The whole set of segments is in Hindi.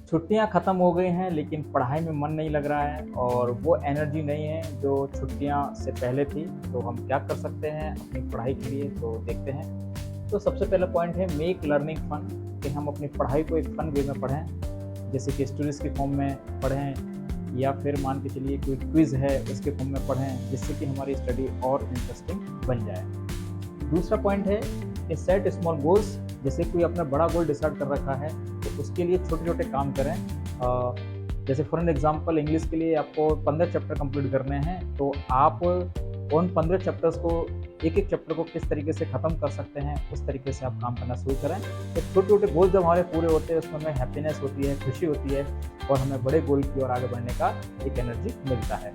छुट्टियां ख़त्म हो गई हैं लेकिन पढ़ाई में मन नहीं लग रहा है और वो एनर्जी नहीं है जो छुट्टियां से पहले थी। तो हम क्या कर सकते हैं अपनी पढ़ाई के लिए, तो देखते हैं। तो सबसे पहला पॉइंट है मेक लर्निंग फन, कि हम अपनी पढ़ाई को एक फ़न वे में पढ़ें, जैसे कि स्टोरीज़ के फॉर्म में पढ़ें या फिर मान के चलिए कोई क्विज़ है उसके फॉर्म में पढ़ें, जिससे कि हमारी स्टडी और इंटरेस्टिंग बन जाए। दूसरा पॉइंट है कि सेट स्मॉल गोल्स, जैसे कोई अपना बड़ा गोल डिसाइड कर रखा है तो उसके लिए छोटे छोटे काम करें। जैसे फॉर एन एग्जांपल इंग्लिश के लिए आपको 15 चैप्टर कंप्लीट करने हैं, तो आप उन 15 चैप्टर्स को एक एक चैप्टर को किस तरीके से ख़त्म कर सकते हैं उस तरीके से आप काम करना शुरू करें। तो छोटे छोटे गोल जब हमारे पूरे होते हैं उसमें हमें हैप्पीनेस होती है, खुशी होती है और हमें बड़े गोल की ओर आगे बढ़ने का एक एनर्जी मिलता है।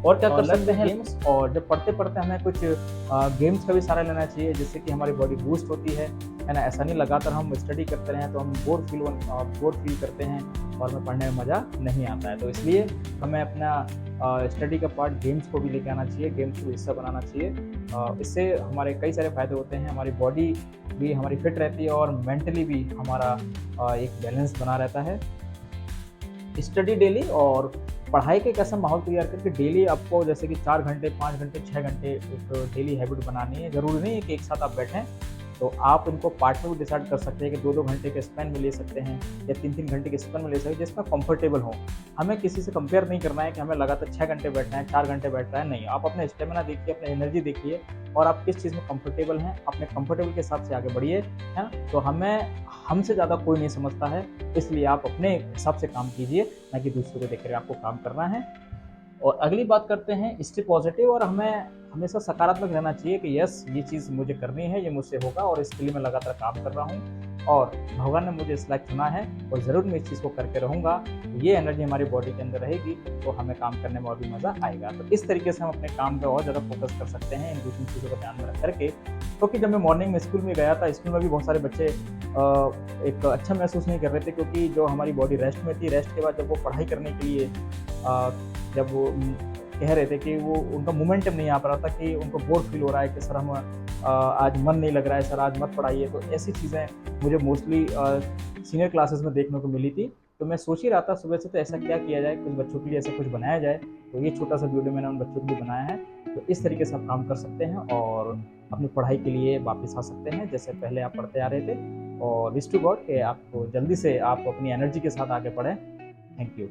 और क्या कर सकते हैं गेम्स, और जब पढ़ते पढ़ते हमें कुछ गेम्स का भी सहारा लेना चाहिए, जिससे कि हमारी बॉडी बूस्ट होती है ना। ऐसा नहीं लगातार हम स्टडी करते रहें तो हम बोर फील करते हैं और हमें पढ़ने में मज़ा नहीं आता है। तो इसलिए हमें अपना स्टडी का पार्ट गेम्स को भी लेके आना चाहिए, गेम्स को हिस्सा बनाना चाहिए। इससे हमारे कई सारे फ़ायदे होते हैं, हमारी बॉडी भी हमारी फिट रहती है और मेंटली भी हमारा एक बैलेंस बना रहता है। स्टडी डेली और पढ़ाई के एक ऐसा माहौल तैयार करके डेली आपको जैसे कि 4 घंटे, 5 घंटे, 6 घंटे एक डेली हैबिट बनानी है। ज़रूरी नहीं है कि एक साथ आप बैठें, तो आप इनको पार्ट में भी डिसाइड कर सकते हैं कि 2-2 घंटे के स्पैन में ले सकते हैं या 3-3 घंटे के स्पैन में ले सकते हैं, जिसमें कंफर्टेबल हो। हमें किसी से कंपेयर नहीं करना है कि हमें लगातार 6 घंटे बैठना है, 4 घंटे बैठना है, नहीं। आप अपना स्टेमिना देखिए, अपनी एनर्जी देखिए और आप किस चीज़ में कंफर्टेबल हैं, अपने कंफर्टेबल के हिसाब से आगे बढ़िए, है ना? तो हमसे ज़्यादा कोई नहीं समझता है, इसलिए आप अपने हिसाब से काम कीजिए, ना कि दूसरों को देख कर आपको काम करना है। और अगली बात करते हैं स्टे पॉजिटिव, और हमें हमेशा सकारात्मक रहना चाहिए कि यस ये चीज़ मुझे करनी है, ये मुझसे होगा और इसके लिए मैं लगातार काम कर रहा हूँ और भगवान ने मुझे इस लायक चुना है और ज़रूर मैं इस चीज़ को करके रहूँगा। ये एनर्जी हमारी बॉडी के अंदर रहेगी तो हमें काम करने में और भी मज़ा आएगा। तो इस तरीके से हम अपने काम पे और ज़्यादा फोकस कर सकते हैं इन 2-3 चीज़ों को ध्यान में रख करके। क्योंकि जब मैं मॉर्निंग में स्कूल में गया था, स्कूल में भी बहुत सारे बच्चे एक अच्छा महसूस नहीं कर रहे थे, क्योंकि जो हमारी बॉडी रेस्ट में थी, रेस्ट के बाद जब वो पढ़ाई करने के लिए जब वो कह रहे थे कि वो उनका मोमेंटम नहीं आ पा रहा था, कि उनको बोर फील हो रहा है कि सर हम आज मन नहीं लग रहा है, सर आज मत पढ़ाइए। तो ऐसी चीज़ें मुझे मोस्टली सीनियर क्लासेस में देखने को मिली थी। तो मैं सोच ही रहा था सुबह से, तो ऐसा क्या किया जाए, कुछ बच्चों के लिए ऐसा कुछ बनाया जाए। तो ये छोटा सा वीडियो मैंने उन बच्चों के लिए बनाया है। तो इस तरीके से आप काम कर सकते हैं और अपनी पढ़ाई के लिए वापस आ सकते हैं जैसे पहले आप पढ़ते आ रहे थे। और विश टू गॉड कि आपको जल्दी से आप अपनी एनर्जी के साथ आगे बढ़ें। Thank you.